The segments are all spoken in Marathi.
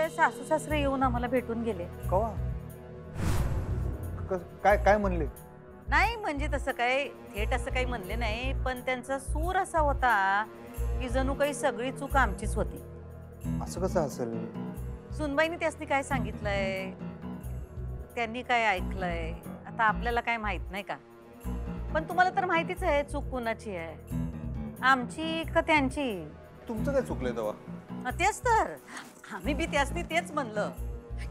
तुमचे सासू सासरे येऊन आम्हाला भेटून गेले. कवा? काय काय म्हणले? नाही म्हणजे तसं काय थेट असं काही म्हणले नाही, पण त्यांचा सूर असा होता की जणू काही सगळी चूक आमचीच होती. असं कसं असेल? सुनबाईंनी त्यासनी काय सांगितलंय, त्यांनी काय ऐकलंय, आता आपल्याला काय माहित नाही का. पण तुम्हाला तर माहितीच आहे चूक कुणाची आहे, आमची का त्यांची. तुमचं काय चुकलंय तेव्हा? तेच तर आम्ही बी त्यासनी तेच म्हणलं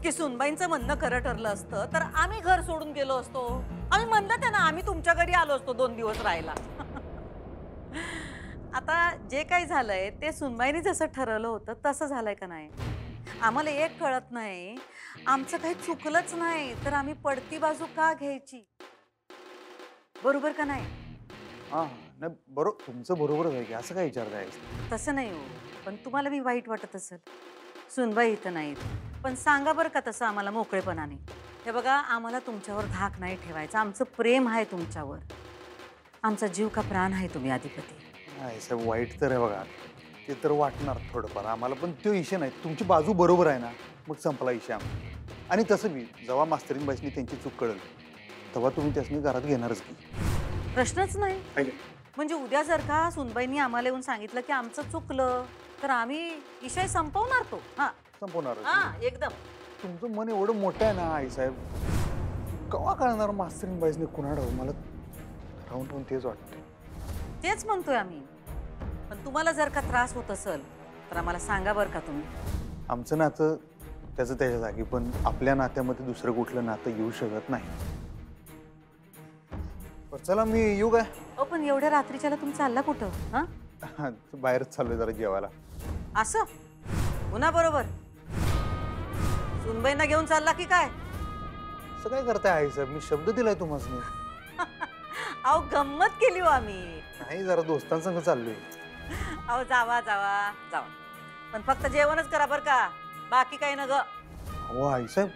की सुनबाईंचं म्हणणं खरं ठरलं असतं तर आम्ही घर सोडून गेलो असतो. आम्ही म्हणलं त्यांना आम्ही तुमच्या घरी आलो असतो 2 दिवस राहायला. आता जे काही झालंय ते सुनबाईंनी जसं ठरवलं होतं तसं झालंय का नाही आम्हाला एक कळत नाही. आमचं काही चुकलंच नाही तर आम्ही पडती बाजू का घ्यायची, बरोबर का नाही? हा नाही बरोबर, तुमचं बरोबरच आहे की, असं काय विचारताय? तसं नाही हो, पण तुम्हाला मी वाईट वाटत असेल. सुनबाई इथं नाहीत पण सांगा बरं का तसं आम्हाला मोकळेपणाने. हे बघा आम्हाला तुमच्यावर धाक नाही ठेवायचा, आमचं प्रेम आहे तुमच्यावर, आमचा जीव का प्राण आहे तुम्ही अधिपती. नाही साहेब वाईट तर आहे बघा, ते तर वाटणार थोडंफार आम्हाला, पण तो इशे नाही. तुमची बाजू बरोबर आहे ना, मग संपला इशे आम्हाला. आणि तसं मी जेव्हा मास्तरीन बाईसनी त्यांची चूक कळली तेव्हा तुम्ही त्यासनी घरात घेणारच की, प्रश्नच नाही. म्हणजे उद्या जर का सुनबाईंनी आम्हाला येऊन सांगितलं की आमचं चुकलं तर आम्ही विषय संपवणार तो. हा संपवणार. हा एकदम. तुमचं मन एवढं मोठं आहे ना आई साहेब, केव्हा कळणार मास्तरीन बाईसनी कुणाड? मला राहून राहून तेच वाटतं. तेच म्हणतोय आम्ही, पण तुम्हाला जर का त्रास होत असेल तर आम्हाला सांगा बरं का तुम्ही. आमचं नातं त्याचं त्याच्या जागी, पण आपल्या नात्यामध्ये दुसरं कुठलं नातं येऊ शकत नाही. चला मी येऊ काय? पण एवढ्या रात्रीच्याला तुम्ही चालला कुठं? हा बाहेरच चाललोय जरा जेवायला. असं पुन्हा बरोबर सुनबाईंना घेऊन चालला की काय? असं काय करताय आई साहेब, मी शब्द दिलाय तुम्हाला. अहो गंमत केली हो आम्ही. नाही जरा दोस्तांसंग चाललोय. अहो जावा जावा जावा, पण फक्त जेवणच करा बरं का, बाकी काही न ग. हो आई साहेब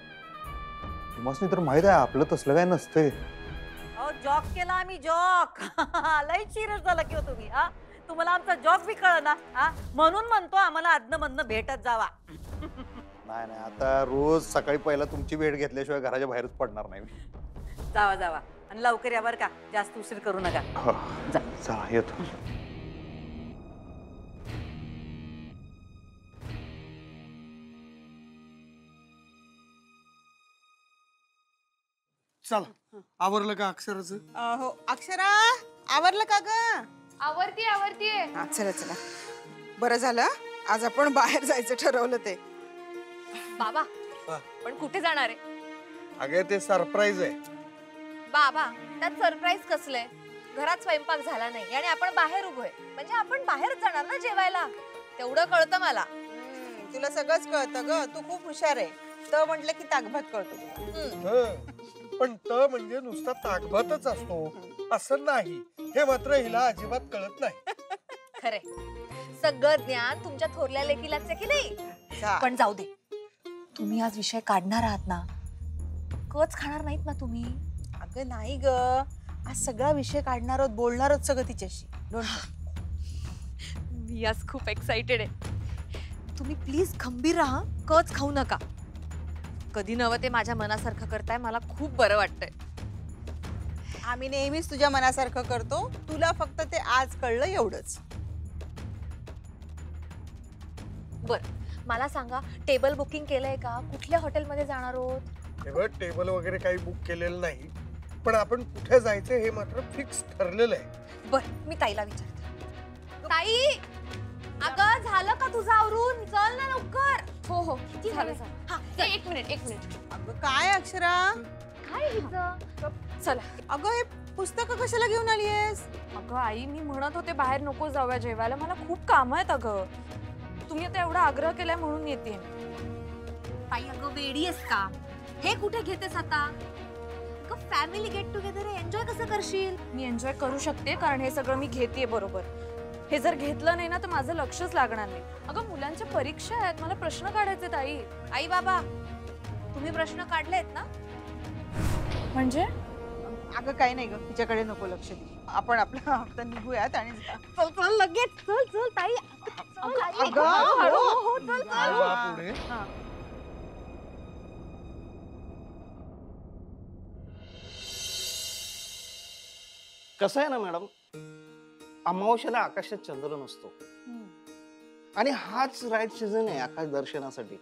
तुम्हाला तर माहित आहे आपलं तसलं काय नसतंय. अहो जॉक केला आम्ही, जॉक. लई सिरियस झाला की हो तुम्ही. हा तुम्हाला आमचा जॉक बी कळना. हा म्हणून म्हणतो आम्हाला आदनं मधनं भेटत जावा. नाही नाही आता रोज सकाळी पहिला तुमची भेट घेतल्याशिवाय घराच्या बाहेरच पडणार नाही. जावा जावा आणि लवकर या बरं का, जास्त उशीर करू नका. जा चला येतो. चला आवरलं का अक्षराचं? हो अक्षरा आवरलं का ग? आवरतीये. हा चला चला, बरं झालं आज आपण बाहेर जायचं ठरवलं ते. बाबा पण कुठे जाणार आहे? अगं ते सरप्राईज आहे. बाबा त्यात सरप्राईज कसलंय? घरात स्वयंपाक झाला नाही आणि आपण बाहेर उभोय, म्हणजे आपण बाहेर जाणार ना जेवायला. तेवढं कळतं मला. तुला सगळंच कळतं ग, तू खूप हुशार आहे. तर म्हटलं की ताकभात कळतो तुला. पण त म्हणजे नुसता ताकभातच असतो असं नाही, हे मात्र हिला अजिबात कळत नाही. खरे सगळं ज्ञान तुमच्या थोरल्या लेकीलाच आहे की नाही? पण जाऊ दे, तुम्ही आज विषय काढणार आहात ना, कच खाणार नाहीत ना तुम्ही? अगं नाही ग, आज सगळा विषय काढणार आहोत, बोलणार आहोत सगळं तिच्याशी. मी आज खूप एक्साइटेड आहे. तुम्ही प्लीज खंबीर राहा, कच खाऊ नका. कधी नवं ते माझ्या मनासारखं करताय, मला खूप बरं वाटतंय. आम्ही नेहमीच तुझ्या मनासारखं करतो, तुला फक्त ते आज कळलं एवढंच. बर मला सांगा, टेबल बुकिंग केलंय का? कुठल्या हॉटेलमध्ये जाणार आहोत? हे बघ टेबल वगैरे काही बुक केलेलं नाही, पण आपण कुठे जायचं हे मात्र फिक्स ठरलेलं आहे. बर मी ताईला विचारते. ताई अगं झालं का तुझं आवरून? चल ना लवकर. हो हो झालं. हा एक मिनिट. अगं काय अक्षरा, काय हिचं? चला. अगं हे पुस्तकं कशाला घेऊन आली आहेस? अगं आई मी म्हणत होते बाहेर नको जाऊया जेवायला, मला खूप काम आहेत. अगं तुम्ही आता एवढा आग्रह केलाय म्हणून येते. ताई अगं वेडी आहेस का? हे कुठे घेतेस आता? फॅमिली गेट टुगेदर एन्जॉय कसं करशील? मी एन्जॉय करू शकते कारण हे सगळं मी घेतेय बरोबर. हे जर घेतलं नाही ना तर माझं लक्षच लागणार नाही. अगं मुलांच्या परीक्षा आहेत, मला प्रश्न काढायचे. ताई आई बाबा तुम्ही प्रश्न काढलेत ना? म्हणजे अगं काही नाही ग, तिच्याकडे नको लक्ष दे. आपण आपला हप्ता निघूयात आणि चल लगेच. चल ताई. पुढे कसं आहे ना मॅडम, अमावस्याला आकाशात चंद्र नसतो आणि हाच राईट सीझन आहे आकाश दर्शनासाठी.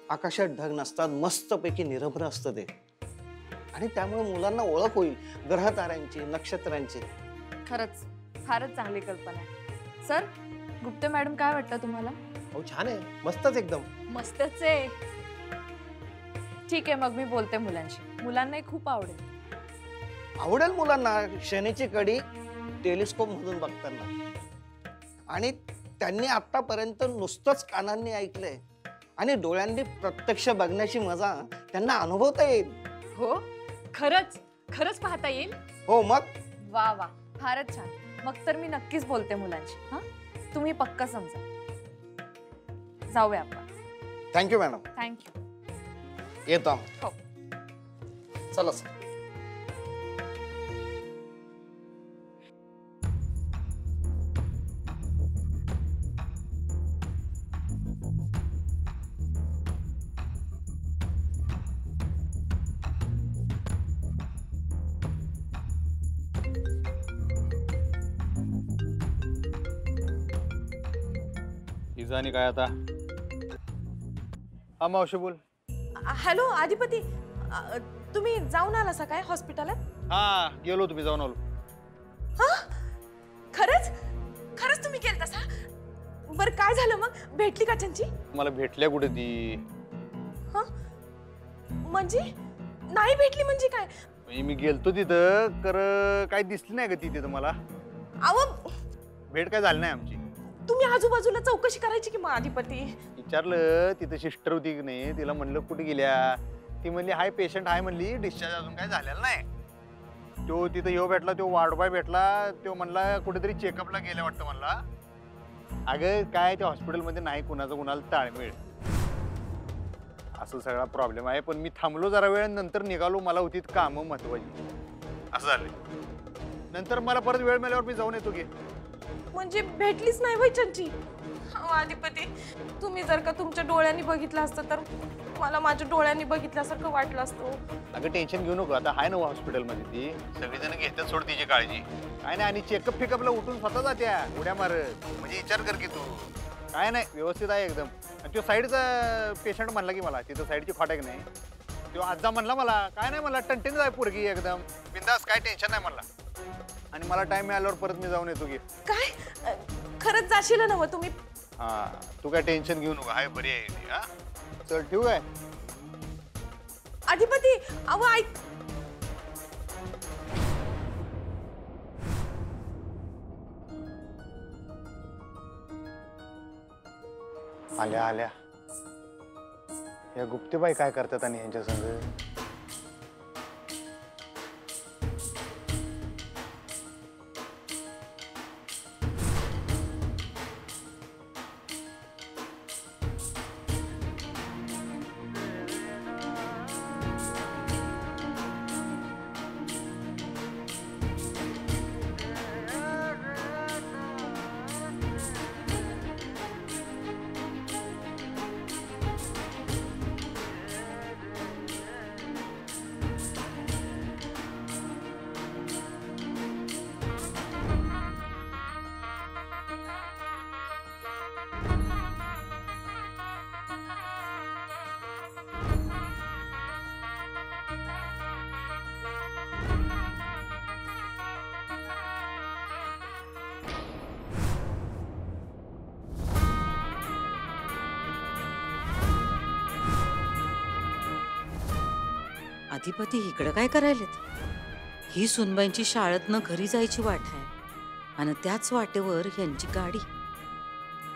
आकाशात ढग नसतात, मस्तपैकी निरभ्र असतं ते, आणि त्यामुळे मुलांना ओळख होईल ग्रह ताऱ्यांची, नक्षत्रांची. खरंच फारच चांगली कल्पना आहे. सर, गुप्ते मॅडम काय वाटतं तुम्हाला? हो छान आहे, मस्तच एकदम. मस्तच आहे. ठीक आहे, मग मी बोलते मुलांशी. मुलांनाही खूप आवडेल. आवडेल मुलांना शनीची कडी टेलिस्कोप मधून बघताना, आणि त्यांनी आतापर्यंत नुसतंच कानांनी ऐकलंय आणि डोळ्यांनी प्रत्यक्ष बघण्याची मजा त्यांना अनुभवता येईल. हो, खरंच खरंच पाहता येईल. हो मग. वा वा, फारच छान. मग तर मी नक्कीच बोलते मुलांशी. हा, तुम्ही पक्का समजा. जाऊया आपण. Thank you madam. थँक्यू. येतो आम्ही. हो. चला सर. आणि काय आता? हा मावशी बोल. हॅलो आदिपती, तुम्ही जाऊन आला सकाळी हॉस्पिटलात? हा गेलो, तुम्ही जाऊन आलो. खरंच खरंच तुम्ही केलं तसा? बरं काय झालं मग? भेटली का चंची? मला भेटल्या कुठे ती? म्हणजे नाही भेटली म्हणजे काय? मी गेलतो तिथं, कर काय दिसली नाही का ती तिथं मला? अहो भेट काय झाली नाही आमची. तुम्ही आजूबाजूला चौकशी करायची की मग आदिपती? विचारलं, तिथं सिस्टर होती की नाही, तिला म्हणलं कुठे गेल्या? ती म्हणली हाय पेशंट आहे म्हणली, डिस्चार्ज अजून काय झालेला नाही. तो तिथं येऊ भेटला, तो वार्डबॉय भेटला, तो म्हणला कुठेतरी चेकअपला गेल्या वाटतं म्हणला. अगं काय त्या हॉस्पिटलमध्ये नाही कुणाचं कुणाला ताळमेळ, असं सगळा प्रॉब्लेम आहे. पण मी थांबलो जरा वेळ, नंतर निघालो, मला होती कामं महत्वाची. असं झालं. नंतर मला परत वेळ मिळाल्यावर मी जाऊन येतो की. म्हणजे भेटलीच नाही चंची? आदिपती, तुम्ही जर का तुमच्या डोळ्यांनी बघितलं असतं तर मला माझ्या डोळ्यांनी बघितल्यासारखं वाटलं असतं. अगं टेन्शन घेऊ नको, आता आहे ना हॉस्पिटलमध्ये ती, सगळेजण घेतात सोड तिची काळजी. काय नाही, आणि चेकअप फिकअपला उठून स्वतः जात्या उड्या मारत. म्हणजे विचार कर की तू, काय नाही व्यवस्थित आहे एकदम. आणि तो साईडचा पेशंट म्हणला की मला, तिथं साईडची फाटक नाही, तो आजा म्हणला मला काय नाही, मला टंटेन जाय पोरगी एकदम बिंदास, काय टेन्शन नाही म्हणला. आणि मला टाइम मिळाल्यावर परत मी जाऊन येतो की. काय खरंच जाशील ना तुम्ही? हा, तू काय टेन्शन घेऊ नको, हाय बरी आहे ती. हा चल ठेवू काय? अधिपती अहो ऐक. आल्या आल्या या गुप्तेबाई काय करतात आणि यांच्या संग? अधिपती इकडं काय करायलेत? ही सुनबाईंची शाळेतनं घरी जायची वाट आहे, आणि त्याच वाटेवर यांची गाडी.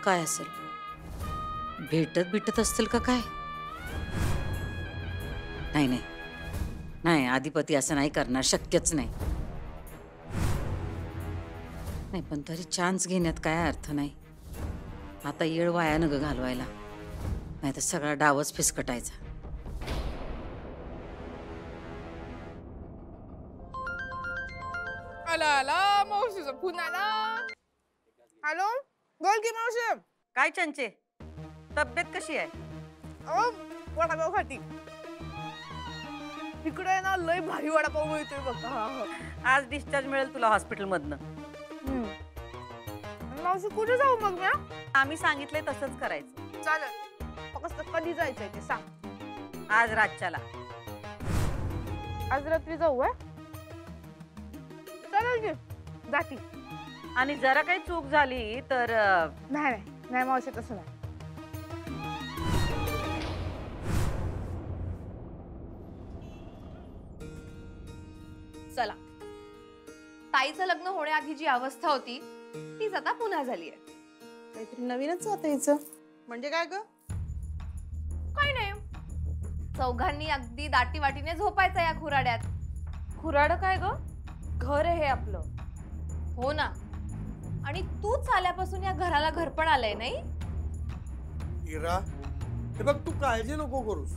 काय असेल? भेटत असतील का काय? नाही नाही नाही, अधिपती असं नाही करणार, शक्यच नाही. नाही पण तरी चान्स घेण्यात काय अर्थ नाही. आता येळ वाया न ग घालवायला, नाही तर सगळा डावच फिसकटायचा. आला मावशीचा फोन आला. हॅलो, बोल की मावशी. काय चंचे, तब्येत कशी आहे? वडापाव खाती. इकडे ना लय भारी वडापाव मिळतोय बघा. आज डिस्चार्ज मिळेल तुला हॉस्पिटलमधनं. मावशी कुठे जाऊ मग मी? आम्ही सांगितलंय तसंच करायचं. चालेल. फक्त कधी जायचंय ते सांग. आज रातच्याला. आज रात्री जाऊ आहे? चालेल की जाती. आणि जरा काही चूक झाली तर नाही नाही नाही मावशी तसं नाही. चला, ताईचं लग्न होण्याआधी जी अवस्था होती तीच आता पुन्हा झाली आहे. काहीतरी नवीनच होतं हिचं. म्हणजे काय ग? काय नाही, चौघांनी अगदी दाटी वाटीने झोपायचं या खुराड्यात. खुराड काय ग? घर आहे हे आपलं. हो ना, आणि तूच आल्यापासून या घराला घरपण आलंय नाही. इरा, हे बघ तू काळजी नको करूस.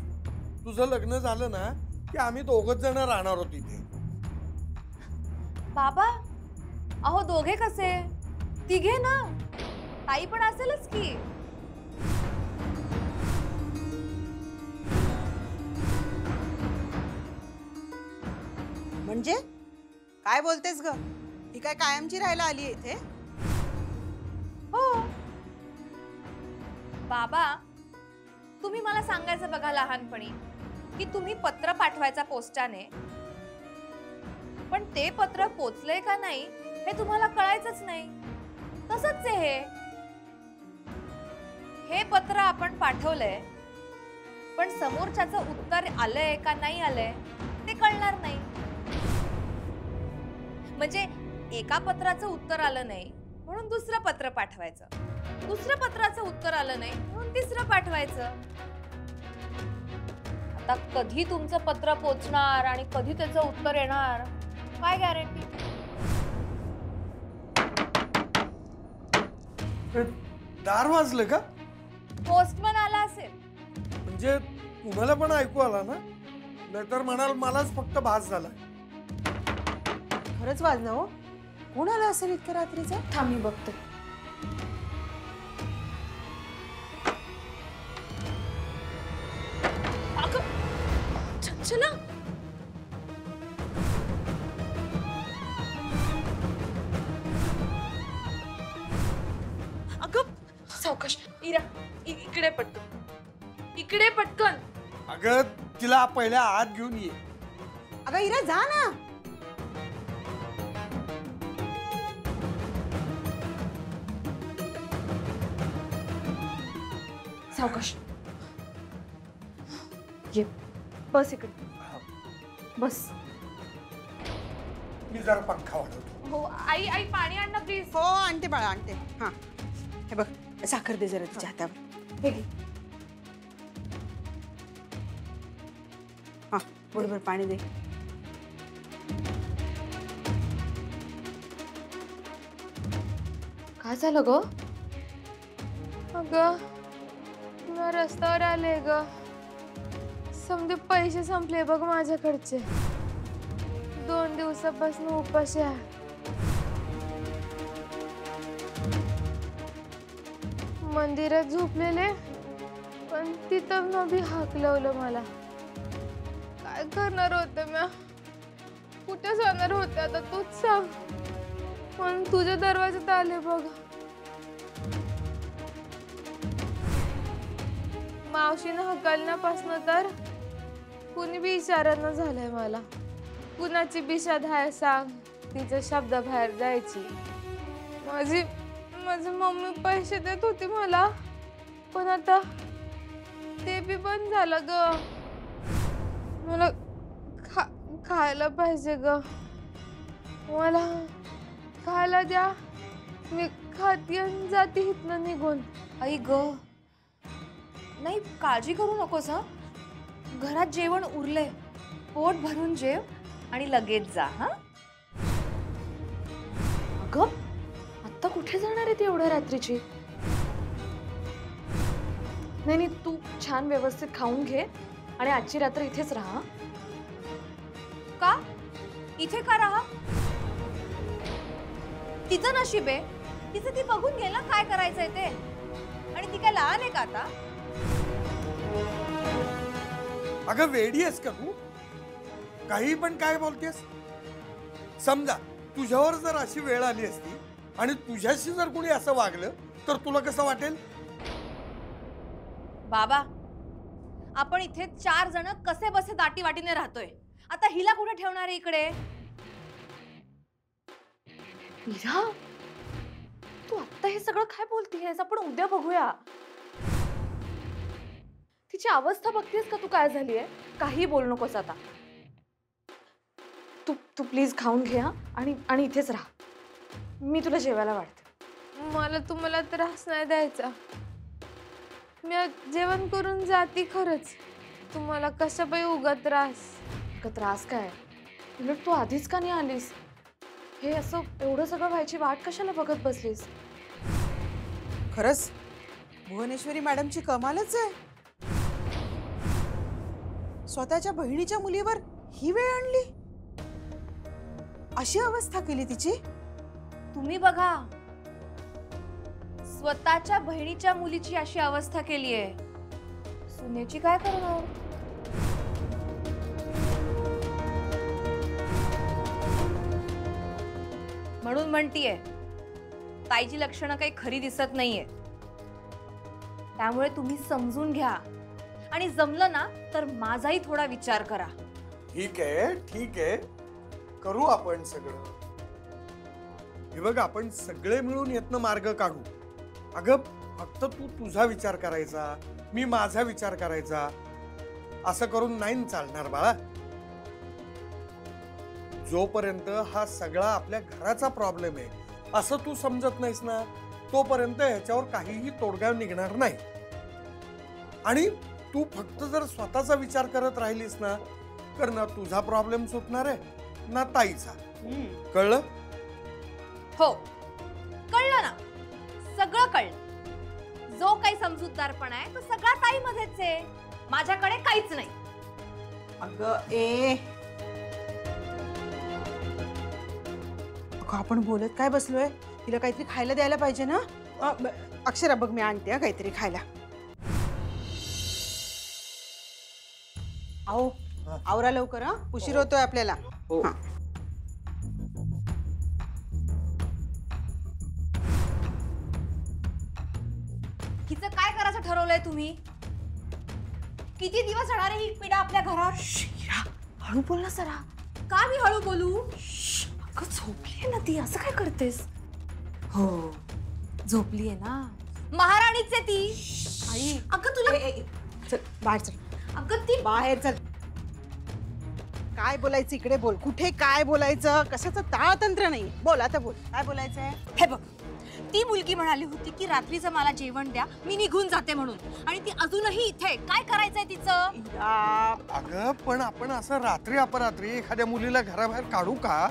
तुझं लग्न झालं ना की आम्ही दोघच जण राहणार होतो इथे. बाबा, अहो दोघे कसे? तिघे ना, ताई पण असेलच की. म्हणजे काय बोलतेस ग? ही काय कायमची राहायला आली आहे इथे? हो बाबा, तुम्ही मला सांगायचं बघा लहानपणी की तुम्ही पत्र पाठवायचा पोस्टाने, पण ते पत्र पोचलंय का नाही हे तुम्हाला कळायचंच नाही. तसंच आहे हे पत्र आपण पाठवलंय, पण समोरच्याचं उत्तर आलंय का नाही आलंय ते कळणार नाही. म्हणजे एका पत्राचं उत्तर आलं नाही म्हणून दुसरं पत्र पाठवायचं, दुसरं पत्राचं उत्तर आलं नाही म्हणून तिसरं पाठवायचं. आता कधी तुमचं पत्र पोचणार आणि कधी त्याचं उत्तर येणार काय गॅरंटी? दार वाजलं का? पोस्टमन आला असेल. म्हणजे तुम्हाला पण ऐकू आला ना? नाहीतर म्हणाल मलाच फक्त भास झाला. खरंच वाजलं हो. कोण आलं असेल इतक्या रात्रीचं? थांब मी बघते. चला, अगं सावकाश. इरा इकडे पटकन, इकडे पटकन. अगं तिला पहिल्या आत घेऊन ये. अगं इरा जा ना. सावकाश ये, बस इकडे बस. मी जरा पंखा वाढवतो. हो आई, आई पाणी आण ना प्लीज. हो आणते बाळा आणते. हा हे बघ, साखर दे जरा तिच्या हातावर. हे घे. हा बरोबर पाणी दे. काय झालं ग? अगं मी रस्त्यावर आले ग. समजे पैसे संपले बघ माझ्याकडचे. 2 दिवसापासून उपाशी आहे. मंदिरात झोपलेले, पण तिथं न बी हाकलवलं मला. काय करणार होते मी? कुठे जाणार होते आता तूच सांग. पण तुझ्या दरवाजात आले बघ. मावशीनं हकलण्यापासून तर कुणी बी विचारणं झालंय मला. कुणाची बिशाद आहे सांग, तिचं शब्द बाहेर जायची. माझी मम्मी पैसे देत होती मला, पण आता ते बी बंद झालं ग. मला खायला पाहिजे ग. मला खायला द्या, मी खाती आणि जाती इथनं निघून. आई ग, नाही काळजी करू नकोस हा. घरात जेवण उरले, पोट भरून जेव आणि लगेच जा. हा अगं आता कुठे जाणार आहे ती एवढ्या रात्रीची? नाही तू छान व्यवस्थित खाऊन घे आणि आजची रात्र इथेच राहा. का इथे का राहा? तिचं नशीब आहे, तिचं ती बघून घे ना काय करायचंय ते. आणि ती काय लहान आहे का आता? अगं वेडी आहेस का तू? काही पण काय बोलतेस? समजा तुझ्यावर जर अशी वेळ आली असती आणि तुझ्याशी जर कोणी असं वागलं तर तुला कसं वाटेल? बाबा, आपण इथे 4 जण कसे बसे दाटी वाटीने राहतोय. आता हिला कुठे ठेवणार आहे इकडे? इरा, तू आता हे सगळं काय बोलतीयस? आपण उद्या बघूया. तिची अवस्था बघतेस का तू काय झालीये? काही बोलू नकोस आता. तू प्लीज खाऊन घे आणि इथेच राहा. मी तुला जेवायला वाढते. मला तुम्हाला त्रास नाही द्यायचा. मी आज जेवण करून जाती खरंच. तुम्हाला कशा पाई उगा त्रास? त्रास काय? उलट तू आधीच का नाही आलीस? हे असं एवढं सगळं व्हायची वाट कशाला बघत बसलीस? खरंच भुवनेश्वरी मॅडमची कमालच आहे. स्वतःच्या बहिणीच्या मुलीवर ही वेळ आणली, अशी अवस्था केली तिची. तुम्ही बघा, स्वतःच्या बहिणीच्या मुलीची अशी अवस्था केलीये. सुनेची काय करणार? म्हणून म्हणतीये, ताईची लक्षणं काही खरी दिसत नाहीये. त्यामुळे तुम्ही समजून घ्या आणि जमलं ना तर माझाही थोडा विचार करा. ठीक आहे, करू आपण सगळं. हे बघ, आपण सगळे मिळून यातनं मार्ग काढू. अगं फक्त तू तुझा विचार करायचा, मी माझा विचार करायचा. असं करून नाही चालणार बाळा. जोपर्यंत हा सगळा आपल्या घराचा प्रॉब्लेम आहे असं तू समजत नाहीस ना, तोपर्यंत ह्याच्यावर काहीही तोडगा निघणार नाही. आणि तू फक्त जर स्वतःचा विचार करत राहिलीस ना तर ना तुझा प्रॉब्लेम सुटणार आहे ना ताईचा. कळलं? हो, कळलं ना. सगळं कळलं. जो काही समजूतदारपणा आहे तो सगळा ताईमध्येच आहे. माझ्याकडे काहीच नाही. अगं आपण बोलत काय बसलोय? तिला काहीतरी खायला द्यायला पाहिजे ना. अक्षरा बघ, मी आणते काहीतरी खायला. आओ, आवरा लवकर. उशीर होतोय आपल्याला. हिचं काय करायचं ठरवलंय तुम्ही? किती दिवस राहणार आहे ही पीडा आपल्या घरात? हळू बोल ना जरा. का मी हळू बोलू? अगं झोपलीये ना ती, असं काय करतेस? हो, झोपलीये ना. महाराणीच आहे ती. आई, अगं तुला चल बाहेर चल. अगं ती बाहेर चल. काय बोलायचं इकडे बोल. कुठे काय बोलायचं? कशाचं ताळतंत्र नाही. बोल आता, बोल काय बोलायचंय. हे बघ, ती मुलगी म्हणाली होती की रात्रीचं मला जेवण द्या, मी निघून जाते म्हणून. आणि ती अजूनही इथे. काय करायचंय तिचं? अगं पण आपण असं रात्री अपरात्री एखाद्या मुलीला घराबाहेर काढू का?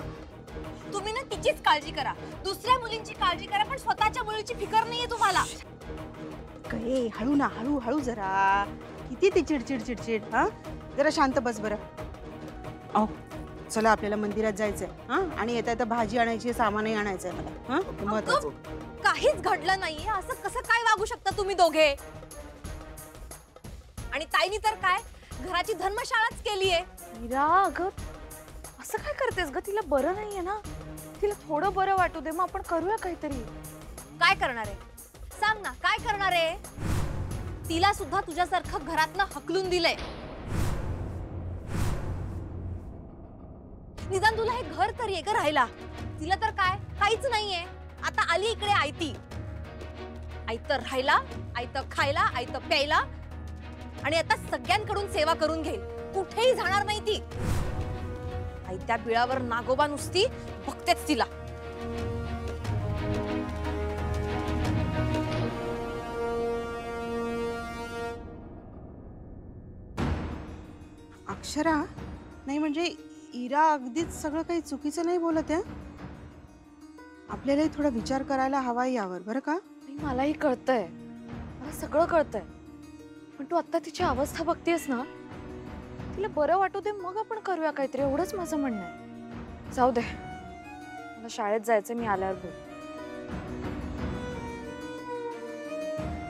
तुम्ही ना तिचीच काळजी करा, दुसऱ्या मुलींची काळजी करा, पण स्वतःच्या मुलीची फिकर नाहीये तुम्हाला. काय हळू ना, हळू हळू जरा. किती ती चिडचिड चिडचिड. हा, जरा शांत बस बरं. अहो चला, आपल्याला मंदिरात जायचंय. हा, आणि येता येता भाजी आणायची, सामानही आणायचंय मला. हा, महत्वाचं. काहीच घडलं नाहीये. असं कसं काय वागू शकता तुम्ही दोघे? आणि ताईनी तर काय घराची धर्मशाळाच केलीये. इरा, अगं असं काय करतेस ग? तिला बरं नाहीये ना. तिला थोडं बरं वाटू दे, मग आपण करूया काहीतरी. काय करणार आहे? सांग ना, काय करणार आहे? तिला सुद्धा तुझ्यासारखं घरातनं हकलून दिलंय. निदान तुला हे घर तरी आहे का राहायला? तिला तर काय काहीच नाहीये. आता आली इकडे आयती. आयतं राहायला, आयतं खायला, आयतं प्यायला, आणि आता सगळ्यांकडून सेवा करून घेईल. कुठेही जाणार नाही ती. आयत्या बिळावर नागोबा नुसती बघतेच तिला. अक्षरा, नाही म्हणजे इरा अगदीच सगळं काही चुकीचं नाही बोलत आहे. आपल्यालाही थोडा विचार करायला हवा यावर, बरं का? मलाही कळतंय, मला सगळं कळतंय. पण तू आता तिची अवस्था बघतेस ना, तिला बरं वाटू दे, मग आपण करूया काहीतरी. एवढंच माझं म्हणणं आहे. जाऊ दे, मला शाळेत जायचं, मी आल्यावर बोल.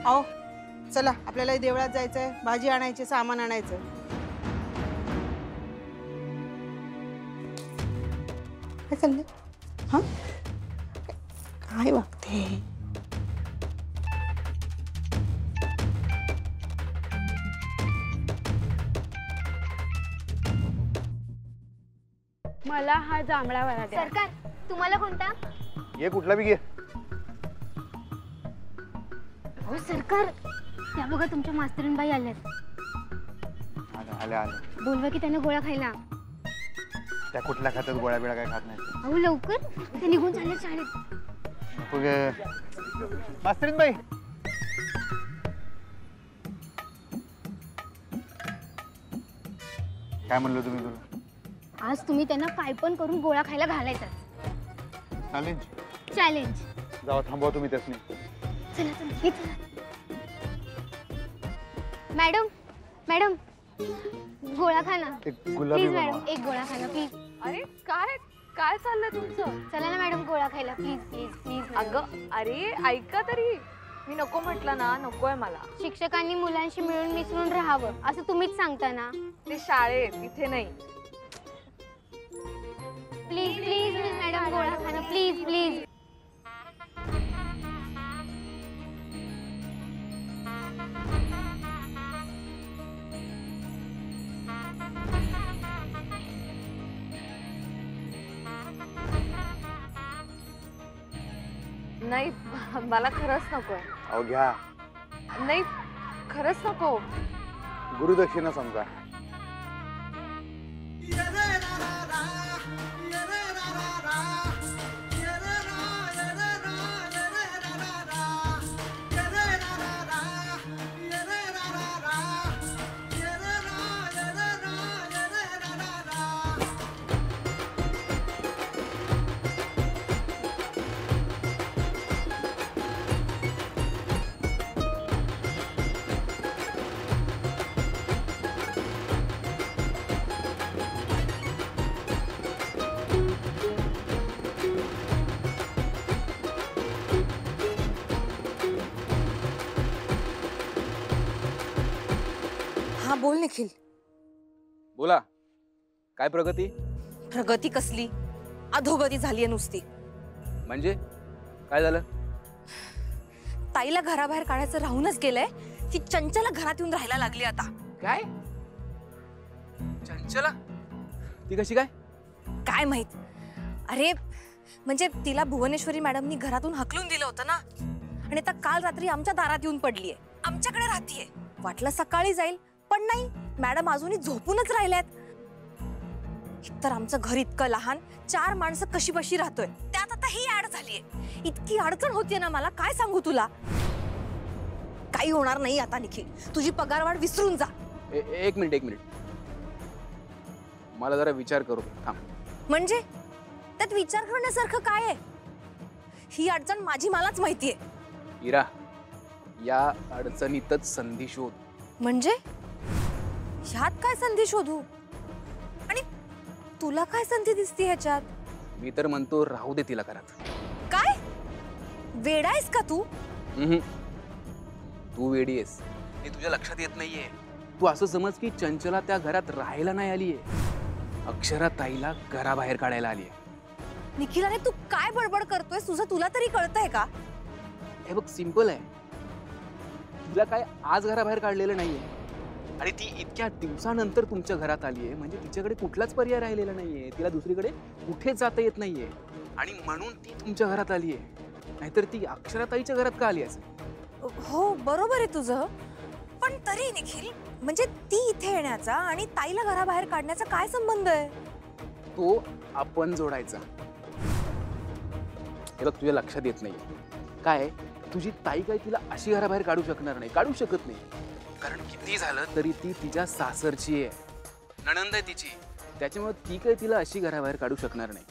आओ चला, आपल्याला देवळात जायचंय, भाजी आणायची, सामान आणायचं. चाललंय हा काय वागते मला हा जांभळा वाला द्या. सरकार तुम्हाला कोणता? ये कुठला बी घे. हो सरकार त्या बघा तुमच्या मास्तरीणबाई आल्यात. आल्या आल्या. बोलवा की त्यांना गोळा खायला. त्या कुठल्या खात्यात गोळ्या बिळ्या काय खात नाही. अहो लवकर ते निघून चालले शाळेत. मास्तरीन बाई काय म्हणलं तुम्ही तुला? आज तुम्ही त्यांना काय पण करून गोळा खायला घालायचा. Challenge challenge. जावा थांबवा तुम्ही त्यासनी. चला चला हे चला. मॅडम मॅडम गोळा खा ना ते गुलाबी प्लीज. मॅडम बनवा. एक गोळा खा ना प्लीज. अरे काय काय चाललंय तुमचं? चला ना मॅडम गोळा खायला प्लीज प्लीज प्लीज. अगं अरे ऐका तरी, मी नको म्हटलं ना, नकोय मला. शिक्षकांनी मुलांशी मिळून मिसळून राहावं असं तुम्हीच सांगता ना. ते शाळेत, इथे नाही. प्लीज प्लीज मॅडम गोळा खा ना प्लीज प्लीज. नाही मला खरंच नकोय. अहो घ्या. नाही खरंच नको. गुरुदक्षिणा समजा. हा बोल निखिल. बोला. काय प्रगती? प्रगती कसली, अधोगती झालीये नुसती. म्हणजे काय झालं? ताईला घराबाहेर काढायचं राहूनच गेलंय. ती चंचला घरात येऊन राहायला लागली आता. काय? चंचला? ती कशी काय? काय माहित. अरे म्हणजे तिला भुवनेश्वरी मॅडमनी घरातून हकलून दिलं होतं ना, आणि आता काल रात्री आमच्या दारात येऊन पडलीये. आमच्याकडे राहतीये. वाटलं सकाळी जाईल, पण नाही, मॅडम अजूनही झोपूनच राहिल्यात. तर आमचं घर इतकं लहान, 4 माणसं कशी बशी राहतोय, त्यात आता ही ऍड झालीये. इतकी अडचण होतीये ना मला, काय सांगू तुला. काही होणार नाही आता निखिल, तुझी पगारवाढ विसरून जा. एक मिनिट. मला जरा विचार करू दे. थांब. म्हणजे त्यात विचार करण्यासारखं काय आहे? ही अडचण माझी मलाच माहितीये. इरा, या अडचणीतच संधी शोध. म्हणजे ह्यात काय संधी शोधू? आणि तुला काय संधी दिसते ह्याच्यात? मी तर म्हणतो राहू दे तिला घरात. काय वेडा आहेस का तू? तू वेडी आहेस हे तुझ्या लक्षात येत नाहीये. तू असं समज की चंचला त्या घरात राहायला नाही आलीये, अक्षरा ताईला घराबाहेर काढायला आलीये. निखिलाने तू काय बडबड करतोय? तुझं तुला तरी कळतंय का? हे बघ सिंपल आहे. तिला काय आज घराबाहेर काढलेलं नाहीये, आणि ती इतक्या दिवसानंतर तुमच्या घरात आलीये, म्हणजे तिच्याकडे कुठलाच पर्याय राहिलेला नाहीये. तिला दुसरीकडे कुठेच जाता येत नाहीये, आणि म्हणून ती तुमच्या घरात आलीये. नाहीतर ती अक्षराताईच्या घरात का आली असेल? हो बरोबर आहे तुझं, पण तरी निखिल, म्हणजे ती इथे येण्याचा आणि ताईला घराबाहेर काढण्याचा काय संबंध आहे? तो आपण जोडायचा. हे बघ तुझ्या लक्षात येत नाही काय, तुझी ताई काय तिला अशी घराबाहेर काढू शकणार नाही, काढू शकत नाही. कारण किती झालं तरी ती तिच्या सासरची आहे, नणंद आहे तिची. त्याच्यामुळे ती काय तिला अशी घराबाहेर काढू शकणार नाही.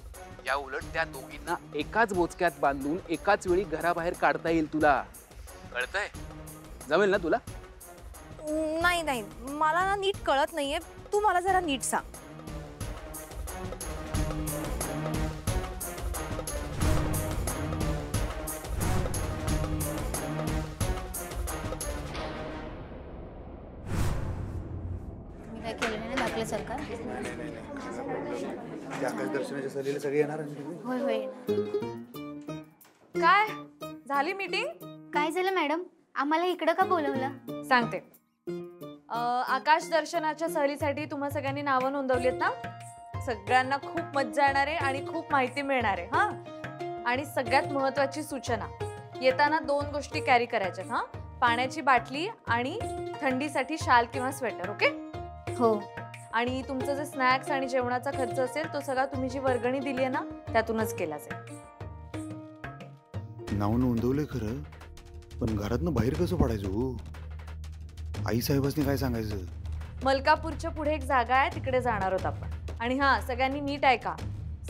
या उलट त्या दोघींना एकाच बोचक्यात बांधून एकाच वेळी घराबाहेर काढता येईल. तुला कळतंय? जमेल ना तुला? नाही नाही, मला ना नीट कळत नाहीये. तू मला जरा नीट सांग. मी काय केलं नाही ना धाकले सरकार. त्या आकाश दर्शनाच्या सहलीला सगळे येणार आहे. होय होय. काय झाली मीटिंग? काय झालं मॅडम, आम्हाला इकडं का बोलवलं? सांगते. आकाश दर्शनाच्या सहलीसाठी तुम्हा सगळ्यांनी नावं नोंदवली आहेत ना? सगळ्यांना खूप मज्जा येणार आहे आणि खूप माहिती मिळणार आहे. हा, आणि सगळ्यात महत्वाची सूचना, येताना 2 गोष्टी कॅरी करायच्यात. हा, पाण्याची बाटली आणि थंडीसाठी शाल किंवा स्वेटर. ओके? हो. आणि तुमचं जे स्नॅक्स आणि जेवणाचा खर्च असेल तो सगळा तुम्ही जी वर्गणी दिली आहे ना त्यातूनच केला जाईल. नाव नोंदवलंय खरं, पण घरातनं बाहेर कसं पडायचं हो? आई साहेबांनी काय सांगायचं? मलकापूरच्या पुढे एक जागा आहे, तिकडे जाणार आहोत आपण. आणि हा, सगळ्यांनी नीट ऐका,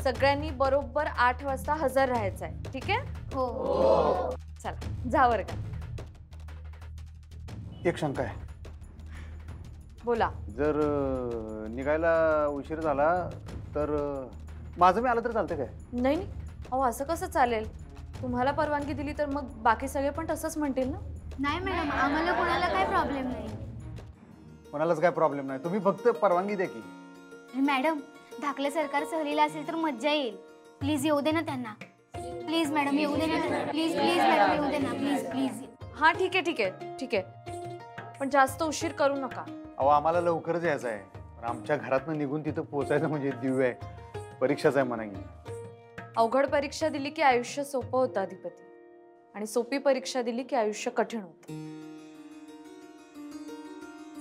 सगळ्यांनी बरोबर 8 वाजता हजर राहायचं आहे. ठीक आहे? हो. चला जा वर्गात. एक शंका आहे. बोला. जर निघायला उशीर झाला तर माझं मी आलं तर चालतं काय? नाही नाही, अहो असं कसं चालेल? तुम्हाला परवानगी दिली तर मग बाकी सगळे पण तसंच म्हणतील ना. नाही मॅडम, आम्हाला कोणाला काय प्रॉब्लेम नाही. कोणालाच काय प्रॉब्लेम नाही, तुम्ही फक्त परवानगी द्या की. मॅडम, धाकले सरकार सहलीला असेल तर मज्जा येईल. प्लीज येऊ दे ना त्यांना. प्लीज मॅडम येऊ दे ना. प्लीज प्लीज मॅडम येऊ दे ना. Please please. हा ठीक आहे ठीक आहे ठीक आहे, पण जास्त उशीर करू नका. अहो आम्हाला लवकरच यायचं आहे. आमच्या घरातनं निघून तिथं पोहोचायचं म्हणजे दिव्य आहे. परीक्षाच आहे म्हणा की. अवघड परीक्षा दिली की आयुष्य सोपं होतं अधिपती, आणि सोपी परीक्षा दिली की आयुष्य कठीण होतं.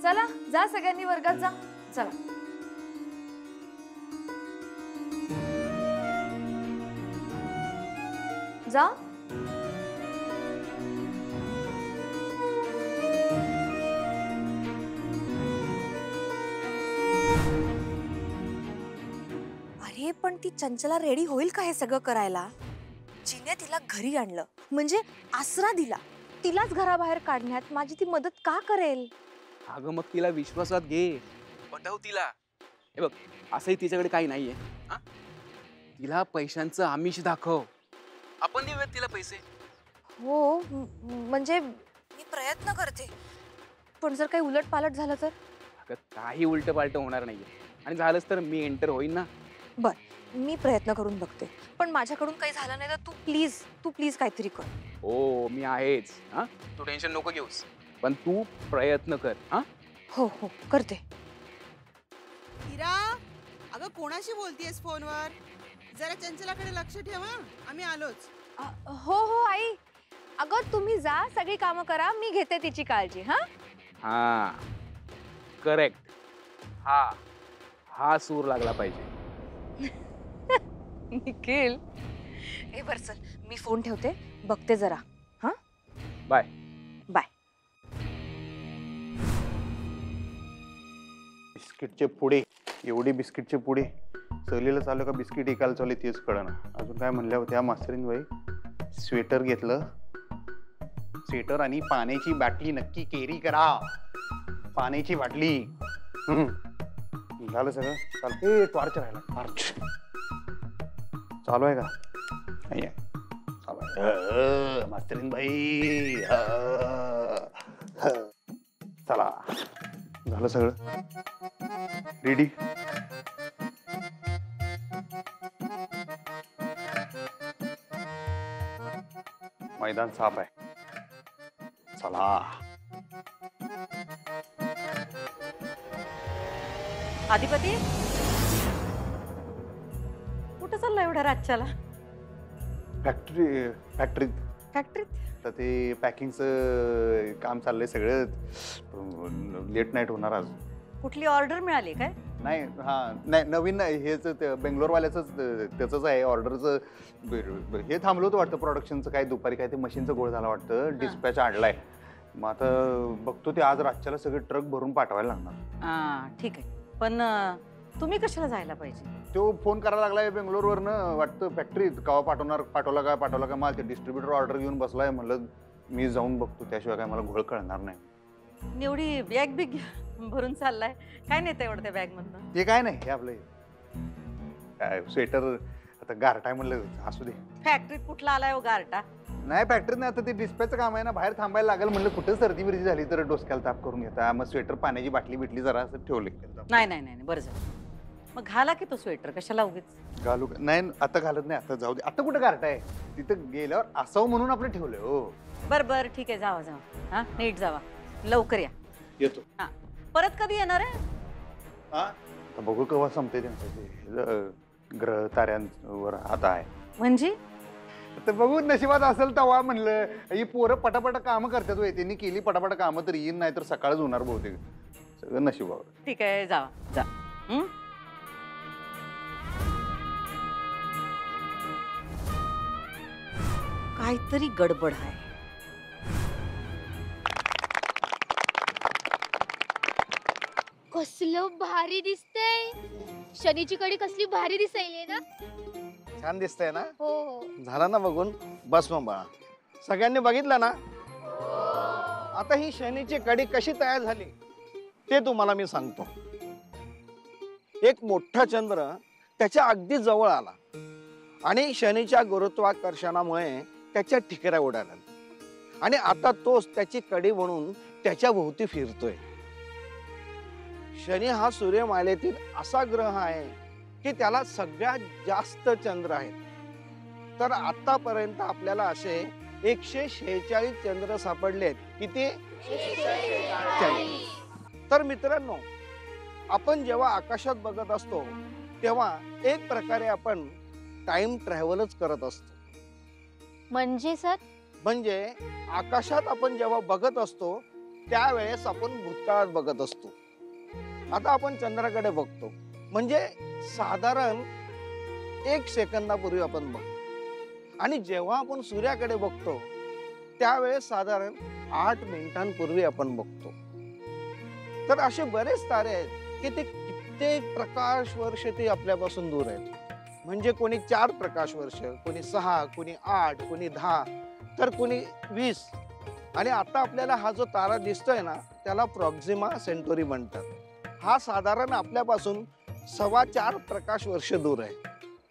चला जा सगळ्यांनी वर्गात जा. चला. जा. अरे पण ती चंचला रेडी होईल का हे सगळं करायला? जिने तिला घरी आणलं, म्हणजे आसरा दिला, तिलाच घराबाहेर काढण्यात माझी ती मदत का करेल? अगं मग तिला विश्वासात घे, पटव तिला. हे बघ, असंही तिच्याकडे काही नाहीये. हा, तिला पैशांचं आमिष दाखव, आपण देऊयात तिला पैसे. हो म्हणजे मी प्रयत्न करते, पण जर काही उलट पालट झालं तर? अगं काही उलट पालट होणार नाहीये, आणि झालंच तर मी एंटर होईन ना. बर, मी प्रयत्न करून बघते, पण माझ्याकडून काही झालं नाही तर तू प्लीज काहीतरी कर. हो मी आहेच. हा, तू टेन्शन नको घेऊस, पण तू प्रयत्न कर. हा, हो हो करते. हिरा, अगं कोणाशी बोलतीयस फोनवर? जरा चंचलाकडे लक्ष ठेवा, आम्ही आलोच. हो हो आई, अगं तुम्ही जा, सगळी कामं करा, मी घेते तिची काळजी. हा हा करेक्ट. हा हा सूर लागला पाहिजे. निखिल, ए बर चल, मी फोन ठेवते, बघते जरा. हा बाय बाय. बिस्किटचे पुढे, एवढे बिस्किटचे पुढे सहलीला चालू का बिस्किट एकाला चालले तेच कळना. अजून काय म्हणल्या होत्या मास्तरीन बाई? स्वेटर घेतलं, स्वेटर आणि पाण्याची बाटली नक्की कॅरी करा. पाण्याची बाटली. झालं सगळं? चालते. टॉर्च राहिला, टॉर्च चालू आहे का? नाही आहे. चालू आहे मास्तरीन बाई. चला, झालं सगळं रेडी. मैदान साफ आहे. चला. अधिपती, कुठं चाललं एवढ्या रातच्याला? फॅक्टरीत फॅक्टरीत? तर ते पॅकिंगचं काम चाललंय सगळं. लेट नाईट होणार आज. कुठली ऑर्डर मिळाली काय? नाही, हा नाही, नवीन नाही, हेच बेंगलोरवाल्याचंच त्याचंच आहे ऑर्डरचं. हे थांबलं होतं वाटतं प्रोडक्शनचं, काय दुपारी काय ते मशीनचा गोळ झाला वाटतं, डिस्पॅच आणलाय. मग आता बघतो ते आज रातच्याला सगळे ट्रक भरून पाठवायला लागणार. हा ठीक आहे, पण तुम्ही कशाला जायला पाहिजे? तो फोन करायला लागलाय बेंगलोरवरनं वाटतं फॅक्टरीत. केव्हा पाठवला काय मला ते डिस्ट्रीब्युटर ऑर्डर घेऊन बसलाय. म्हणलं मी जाऊन बघतो, त्याशिवाय काय मला घोळ कळणार नाही. एवढी बॅग बिग भरून चाललाय, काय नेतं एवढं त्या बॅग मधनं? ते काय नाही, हे आपलं काय स्वेटर. आता गारठाय म्हणलं असू दे. फॅक्टरीत कुठला आलाय हो गारटा? नाही फॅक्टरीत नाही, आता ते डिस्पॅचचं काम आहे ना, बाहेर थांबायला लागेल म्हणलं. कुठं सर्दी बिर्दी झाली तर डोसक्याला ताप करून घेता. मग स्वेटर पाण्याची बाटली बिटली जरा असं ठेवले. नाही नाही नाही बरं झालं. मग घाला की तो स्वेटर, कशाला उगीच. घालू नाही आता घालत नाही, आता जाऊ दे. आता कुठं गारठ आहे, तिथं गेल्यावर असावं म्हणून आपलं ठेवलंय. हो बरं बरं ठीक आहे, जावा जावा. हा नीट जावा, लवकर या. येतो. हा परत कधी येणार आहे? आता बघू केव्हा संपते त्यांचं ते ग्रह ताऱ्यांवर हात आहे. म्हणजे तर बघू नशिबात असेल तेव्हा म्हणलं. ही पोरं पटापटा कामं करतात होय, त्यांनी केली पटापटा कामं तर येईन, नाही तर सकाळच होणार बहुतेक. सगळं नशिबावर. ठीक आहे, जावा जा. काहीतरी गडबड आहे. कसलं भारी दिसतंय. शनीची कडी कसली भारी दिसायली ना. छान दिसतंय ना? हो हो. झाला ना बघून? बस मग बाळा, सगळ्यांनी बघितलं ना? आता ही शनीची कडी कशी तयार झाली ते तुम्हाला मी सांगतो. एक मोठा चंद्र त्याच्या अगदी जवळ आला आणि शनीच्या गुरुत्वाकर्षणामुळे त्याच्या ठिकऱ्या उडाल्या आणि आता तोच त्याची कडी म्हणून त्याच्या भोवती फिरतोय. शनी हा सूर्यमालेतील असा ग्रह आहे की त्याला सगळ्यात जास्त चंद्र आहेत. तर आतापर्यंत आपल्याला असे 146 चंद्र सापडलेत. किती? 146. तर मित्रांनो, आपण जेव्हा आकाशात बघत असतो तेव्हा एक प्रकारे आपण टाइम ट्रॅव्हलच करत असतो. म्हणजे सर? म्हणजे आकाशात आपण जेव्हा बघत असतो त्यावेळेस आपण भूतकाळात बघत असतो. आता आपण चंद्राकडे बघतो म्हणजे साधारण 1 सेकंदापूर्वी आपण बघतो आणि जेव्हा आपण सूर्याकडे बघतो त्यावेळेस साधारण 8 मिनिटांपूर्वी आपण बघतो. तर असे बरेच तारे आहेत की ते कित्येक प्रकाश वर्ष ते आपल्यापासून दूर आहेत. म्हणजे कोणी 4 प्रकाश वर्ष, कोणी 6, कोणी 8, कोणी 10, तर कोणी 20. आणि आता आपल्याला हा जो तारा दिसतोय ना त्याला प्रॉक्झिमा सेंटोरी म्हणतात. हा साधारण आपल्यापासून 4.25 प्रकाश वर्ष दूर आहे.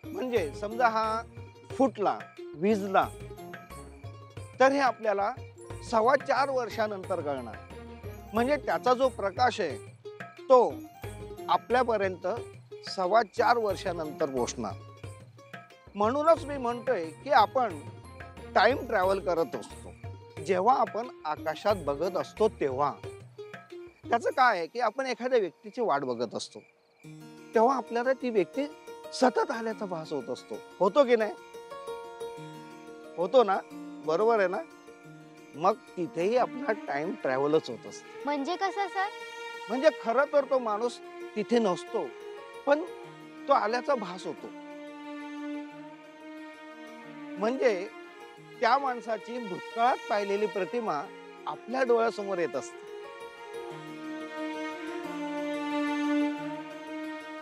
म्हणजे समजा हा फुटला, विजला, तर हे आपल्याला 4.25 वर्षानंतर कळणार. म्हणजे त्याचा जो प्रकाश आहे तो आपल्यापर्यंत 4.25 वर्षानंतर पोहोचणार. म्हणूनच मी म्हणतोय की आपण टाइम ट्रॅव्हल करत असतो जेव्हा आपण आकाशात बघत असतो तेव्हा. त्याचं काय आहे की आपण एखाद्या व्यक्तीची वाट बघत असतो तेव्हा आपल्याला ती व्यक्ती सतत आल्याचा भास होत असतो. होतो की नाही? होतो ना? बरोबर आहे ना? मग तिथेही आपला टाइम ट्रॅव्हलच होत असतो. म्हणजे कसं सर? म्हणजे खरं तर तो माणूस तिथे नसतो पण तो आल्याचा भास होतो. म्हणजे त्या माणसाची भूतकाळात पाहिलेली प्रतिमा आपल्या डोळ्यासमोर येत असते.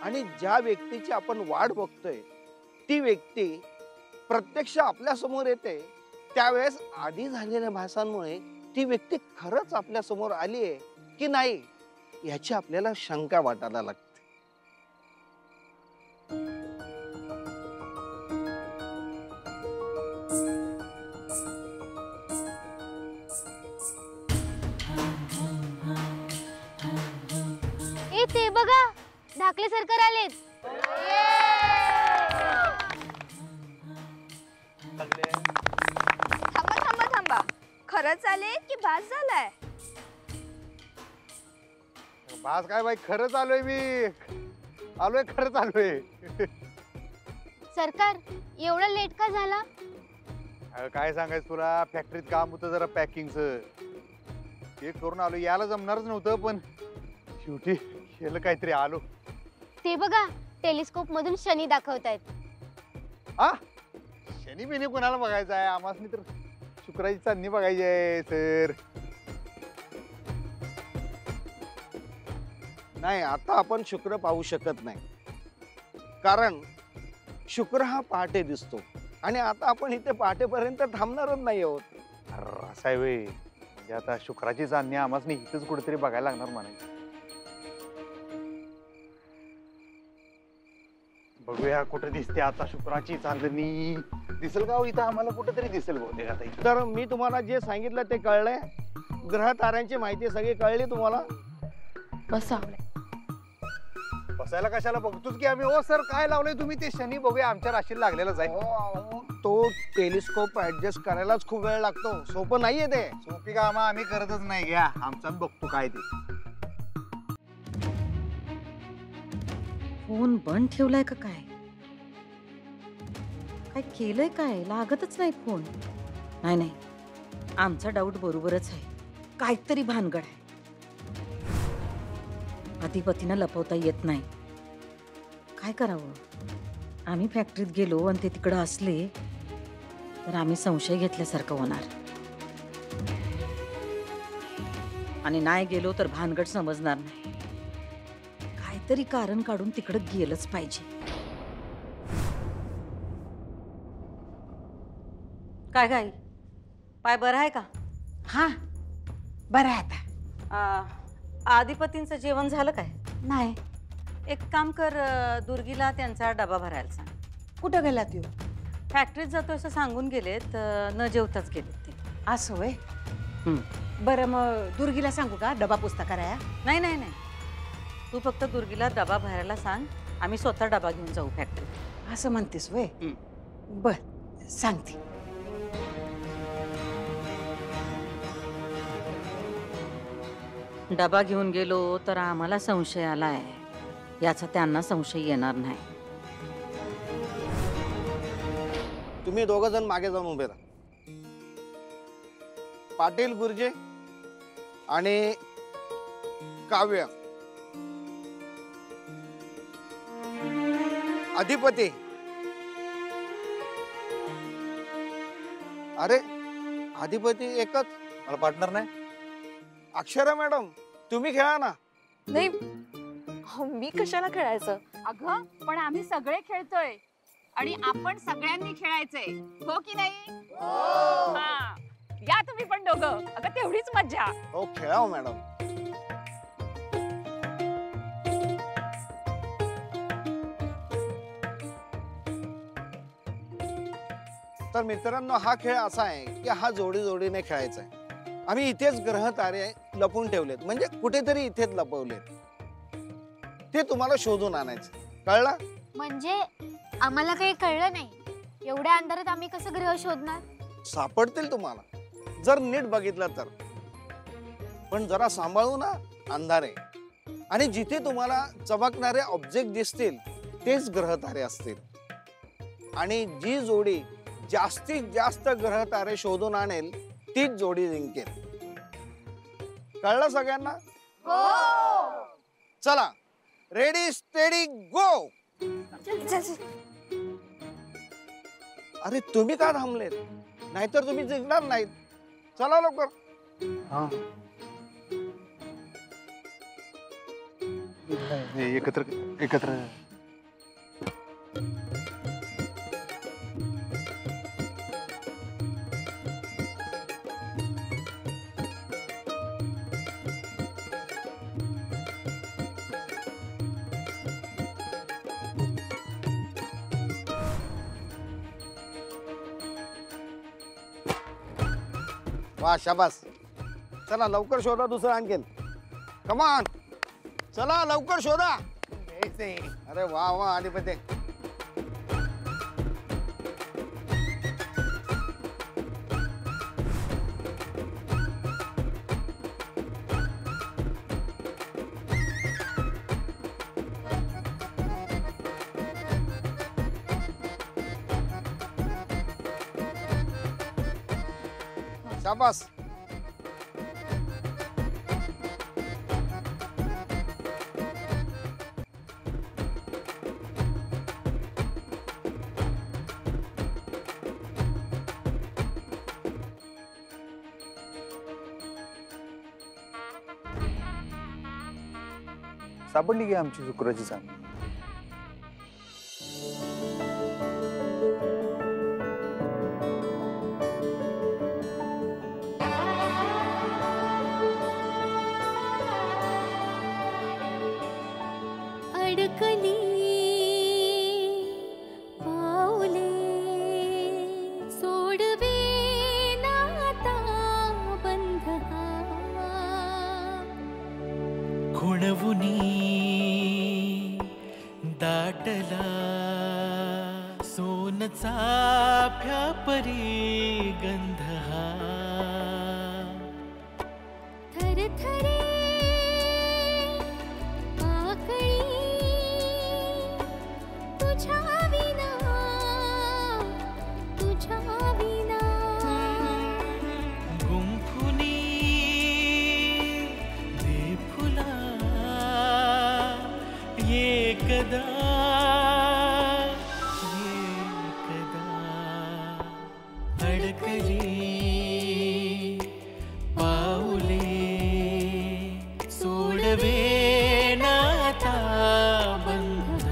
आणि ज्या व्यक्तीची आपण वाट बघतोय ती व्यक्ती प्रत्यक्ष आपल्या समोर येते त्यावेळेस आधी झालेल्या भासांमुळे ती व्यक्ती खरंच आपल्या समोर आली आहे की नाही याची आपल्याला शंका वाटायला लागते. ए ते बघा, ढाकले सरकार आलेत. थांबा थांबा थांबा, खरंच आले की भास झालाय? बास काय बाई, खरंच आलोय मी. आलोय, खरंच आलोय. सरकार एवढा लेट का झाला? काय सांगायचं तुला, फॅक्टरीत काम होतं जरा पॅकिंगचं, ते करून आलो. यायला जमणारच नव्हतं पण शेवटी केलं काहीतरी, आलो. ते बघा, टेलिस्कोप मधून शनी दाखवतायत. हा, शनी बिनी कोणाला बघायचं आहे? आम्हाला तर शुक्राची चांदणी बघायची आहे सर. नाही, आता आपण शुक्र पाहू शकत नाही कारण शुक्र हा पहाटे दिसतो आणि आता आपण इथे पहाटेपर्यंत थांबणारच नाही आहोत. असं आहे वे, म्हणजे आता शुक्राची चांदणी आम्हाला इथंच कुठेतरी बघायला लागणार म्हणायचं. बघूया कुठे दिसते आता शुक्राची चांदणी. दिसेल का हो इथं आम्हाला कुठेतरी दिसेल बहुतेक आता इथं. तर मी तुम्हाला जे सांगितलं ते कळलंय. ग्रह ताऱ्यांची माहिती सगळी कळली तुम्हाला. बसा. बसायला कशाला बघतोच की आम्ही. हो सर काय लावलंय तुम्ही ते शनी बघूया आमच्या राशीला लागलेलं जाईल. तो टेलिस्कोप ऍडजस्ट करायलाच खूप वेळ लागतो. सोपं नाहीये ते. सोपी कामं आम्ही करतच नाही. घ्या आमचा बघतो काय ते. फोन बंद ठेवलाय का काय? काय केलंय काय? लागतच नाही फोन. नाही नाही, आमचा डाऊट बरोबरच आहे. काहीतरी भानगड आहे. अधिपतीनं लपवता येत नाही. काय करावं? आम्ही फॅक्टरीत गेलो आणि ते तिकडं असले तर आम्ही संशय घेतल्यासारखं होणार, आणि नाही गेलो तर भानगड समजणार नाही. काहीतरी कारण काढून तिकडं गेलंच पाहिजे. काय गाई, पाय बरं आहे का? हा बरं आहे आता. आधिपतींचं जेवण झालं काय? नाही. एक काम कर, दुर्गीला त्यांचा डबा भरायला सांग. कुठं गेलात तू? फॅक्टरीत जातो असं सांगून गेलेत, न जेवताच गेलेत ते. असं होय. बरं मग दुर्गीला सांगू का डबा पुस्तक कराया? नाही नाही नाही, तू फक्त दुर्गीला डबा भरायला सांग. आम्ही स्वतः डबा घेऊन जाऊ फॅक्टरीत. असं म्हणतेस वय. बर सांगते. डबा घेऊन गेलो तर आम्हाला संशय आलाय, याचा त्यांना संशय येणार नाही. तुम्ही दोघ जण मागे जाऊन उभे राहा. पाटील गुर्जे आणि काव्य. अधिपती. अरे अधिपती एकच. मला पार्टनर नाही. अक्षरा मॅडम तुम्ही खेळा ना. नाही, मी कशाला खेळायचं? अगं पण आम्ही सगळे खेळतोय आणि आपण सगळ्यांनी खेळायचंय, हो की नाही? हा, या तुम्ही पण दोघं. अगं तेवढीच मज्जा. हो खेळा हो मॅडम. तर मित्रांनो, हा खेळ असा आहे की हा जोडी जोडीने खेळायचा आहे. आम्ही इथेच ग्रह तारे लपवून ठेवलेत, म्हणजे कुठेतरी इथेच लपवलेत. ते तुम्हाला शोधून आणायचं. कळलं? म्हणजे आम्हाला काही कळलं नाही. एवढ्या अंधारात आम्ही कसं ग्रह शोधणार? सापडतील तुम्हाला जर नीट बघितलं तर. पण जरा सांभाळू ना, अंधार आहे. आणि जिथे तुम्हाला चमकणारे ऑब्जेक्ट दिसतील तेच ग्रह तारे असतील. आणि जी जोडी जास्तीत जास्त ग्रह तारे शोधून आणेल तीच जोडी जिंकेल. कळलं सगळ्यांना? चला, रेडी स्टेडी गो. अरे तुम्ही का थांबलेत? नाहीतर तुम्ही जिंकणार नाहीत. चला लवकर. एकत्र एकत्र. वा शाबास. चला लवकर शोधा दुसरं आणखीन. कमान चला लवकर शोधा. अरे वा वा अधिपती. शाबास. सापडली की आमची शुक्राची चांदणी. अडकली खुणवुनी दाटला सोन चाफ्या परी गंध हा थरथरे आकळी तुझ्या विना गुंफुनी दे फुला एकदा अडकली पाऊले सोडवे नाता बंध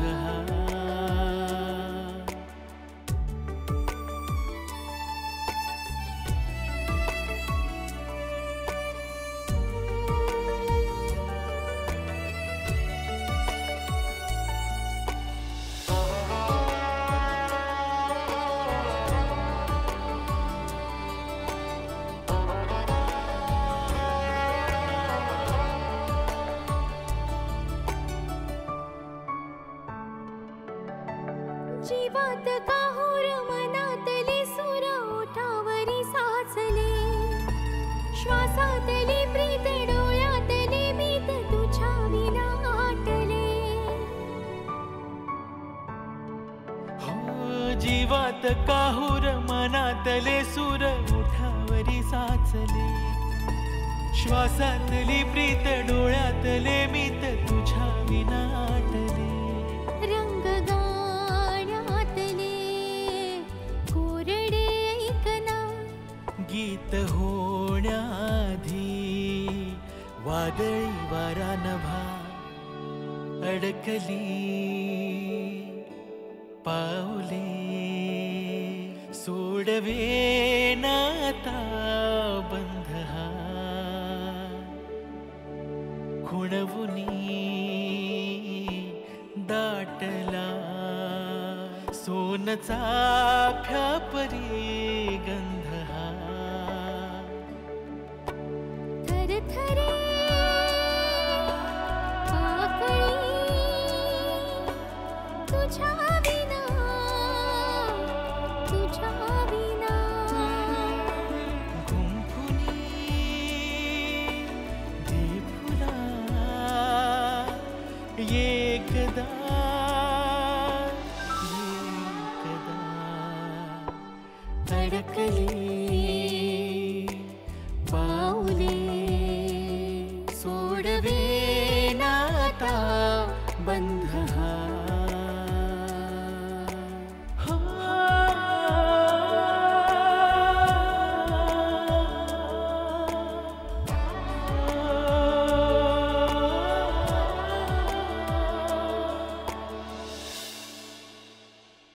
जीवात काहूर मनातले सुर ओठावरी साचले श्वासातली प्रीत डोळ्यातले मीत तुझ्या विना आटले हो जीवात काहूर मनातले सूर ओठावरी साचले श्वासातली प्रीत डोळ्यातले मीत तुझ्या विना आटले रंग गाण्यातले कोरडे ऐकना गीत होण्याआधी वादळी वारा नभा अडकली पाऊले सोडवे नाता बंध हा खुणवुनी दाटला सोन चाफ्या परी गंध हा थरथरे आकळी तुझ्या विना गुंफुनी दे फुला एकदा अडकली पाऊले सोडवे नाता बंध